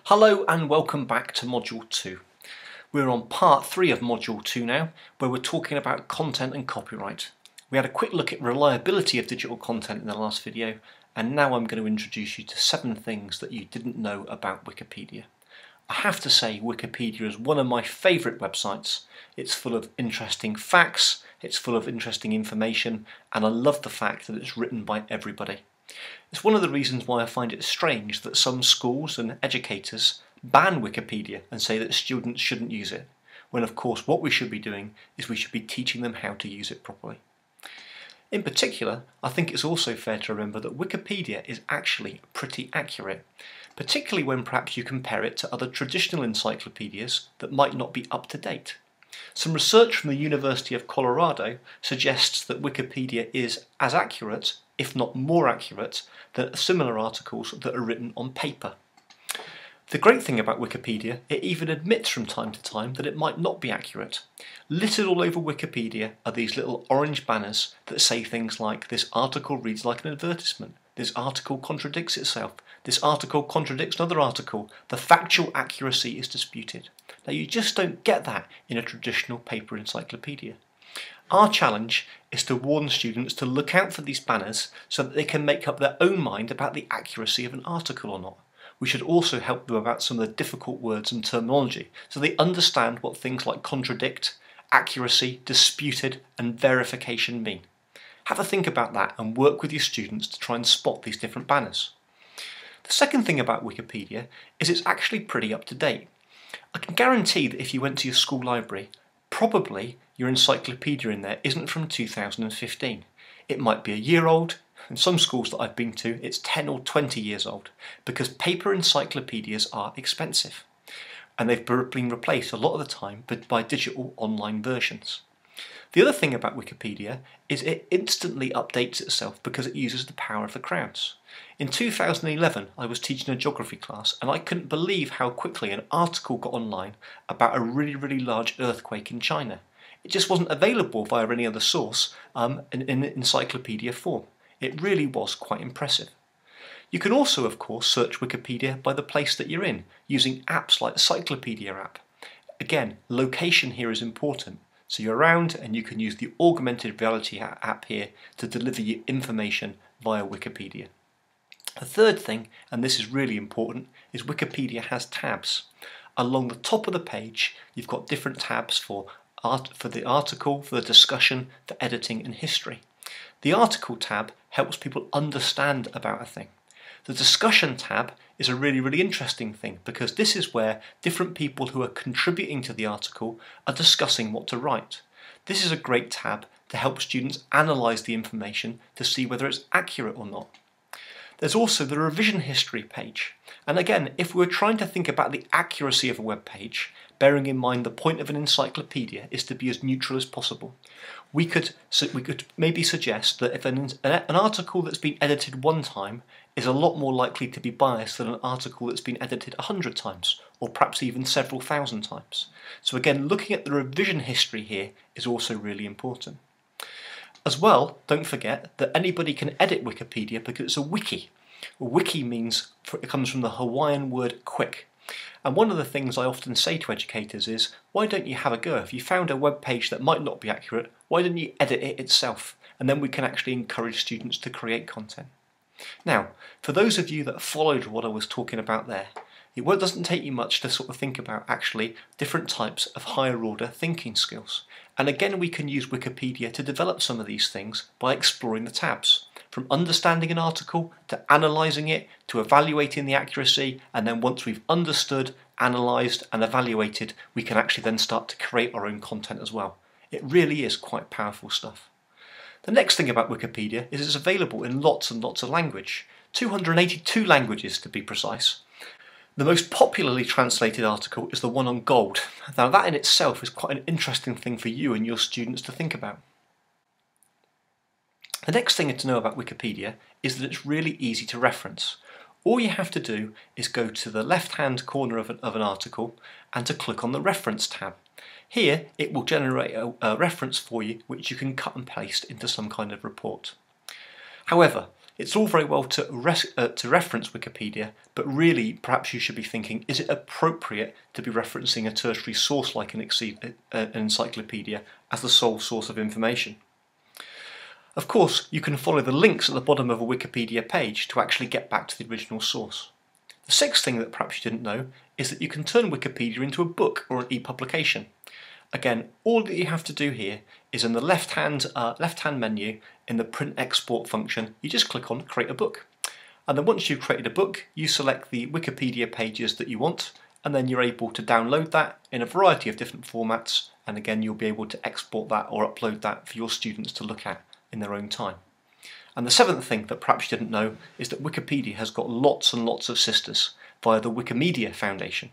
Hello and welcome back to Module 2. We're on part 3 of Module 2 now, where we're talking about content and copyright. We had a quick look at reliability of digital content in the last video, and now I'm going to introduce you to 7 things that you didn't know about Wikipedia. I have to say Wikipedia is one of my favourite websites. It's full of interesting facts, it's full of interesting information, and I love the fact that it's written by everybody. It's one of the reasons why I find it strange that some schools and educators ban Wikipedia and say that students shouldn't use it, when of course what we should be doing is we should be teaching them how to use it properly. In particular, I think it's also fair to remember that Wikipedia is actually pretty accurate, particularly when perhaps you compare it to other traditional encyclopedias that might not be up to date. Some research from the University of Colorado suggests that Wikipedia is as accurate, if not more accurate, than similar articles that are written on paper. The great thing about Wikipedia, it even admits from time to time that it might not be accurate. Littered all over Wikipedia are these little orange banners that say things like, "This article reads like an advertisement," "This article contradicts itself," "This article contradicts another article," "The factual accuracy is disputed." Now you just don't get that in a traditional paper encyclopedia. Our challenge is to warn students to look out for these banners so that they can make up their own mind about the accuracy of an article or not. We should also help them about some of the difficult words and terminology so they understand what things like contradict, accuracy, disputed and verification mean. Have a think about that and work with your students to try and spot these different banners. The second thing about Wikipedia is it's actually pretty up to date. I can guarantee that if you went to your school library, probably your encyclopedia in there isn't from 2015. It might be a year old. In some schools that I've been to, it's 10 or 20 years old, because paper encyclopedias are expensive. And they've been replaced a lot of the time by digital online versions. The other thing about Wikipedia is it instantly updates itself because it uses the power of the crowds. In 2011, I was teaching a geography class and I couldn't believe how quickly an article got online about a really large earthquake in China. It just wasn't available via any other source in encyclopedia form. It really was quite impressive. You can also, of course, search Wikipedia by the place that you're in, using apps like the Cyclopedia app. Again, location here is important. So you're around and you can use the augmented reality app here to deliver you information via Wikipedia. The third thing, and this is really important, is Wikipedia has tabs. Along the top of the page, you've got different tabs for the article, for the discussion, for editing and history. The article tab helps people understand about a thing. The discussion tab is a really interesting thing because this is where different people who are contributing to the article are discussing what to write. This is a great tab to help students analyse the information to see whether it's accurate or not. There's also the revision history page. And again, if we're trying to think about the accuracy of a web page, bearing in mind the point of an encyclopedia is to be as neutral as possible, we could maybe suggest that if an article that's been edited one time is a lot more likely to be biased than an article that's been edited 100 times, or perhaps even several thousand times. So again, looking at the revision history here is also really important. As well, don't forget that anybody can edit Wikipedia because it's a wiki. A wiki means, it comes from the Hawaiian word quick. And one of the things I often say to educators is, why don't you have a go? If you found a web page that might not be accurate, why don't you edit it itself? And then we can actually encourage students to create content. Now, for those of you that followed what I was talking about there, it doesn't take you much to sort of think about actually different types of higher order thinking skills. And again, we can use Wikipedia to develop some of these things by exploring the tabs. From understanding an article, to analysing it, to evaluating the accuracy, and then once we've understood, analysed and evaluated, we can actually then start to create our own content as well. It really is quite powerful stuff. The next thing about Wikipedia is it's available in lots and lots of language, 282 languages to be precise. The most popularly translated article is the one on gold. Now that in itself is quite an interesting thing for you and your students to think about. The next thing to know about Wikipedia is that it's really easy to reference. All you have to do is go to the left-hand corner of an article and to click on the Reference tab. Here it will generate a reference for you which you can cut and paste into some kind of report. However, It's all very well to reference Wikipedia, but really perhaps you should be thinking, is it appropriate to be referencing a tertiary source like an encyclopedia as the sole source of information? Of course, you can follow the links at the bottom of a Wikipedia page to actually get back to the original source. The sixth thing that perhaps you didn't know is that you can turn Wikipedia into a book or an e-publication. Again, all that you have to do here is in the left-hand menu in the print export function, you just click on create a book. And then once you've created a book, you select the Wikipedia pages that you want, and then you're able to download that in a variety of different formats, and again you'll be able to export that or upload that for your students to look at in their own time. And the seventh thing that perhaps you didn't know is that Wikipedia has got lots and lots of sisters via the Wikimedia Foundation.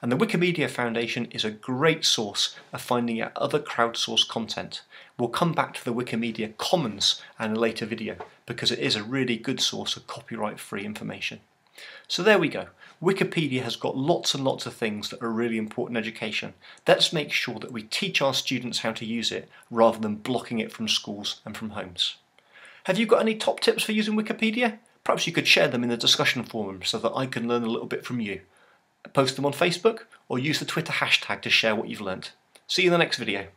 And the Wikimedia Foundation is a great source of finding out other crowdsourced content. We'll come back to the Wikimedia Commons in a later video because it is a really good source of copyright-free information. So there we go. Wikipedia has got lots and lots of things that are really important in education. Let's make sure that we teach our students how to use it rather than blocking it from schools and from homes. Have you got any top tips for using Wikipedia? Perhaps you could share them in the discussion forum so that I can learn a little bit from you. Post them on Facebook or use the Twitter hashtag to share what you've learnt. See you in the next video.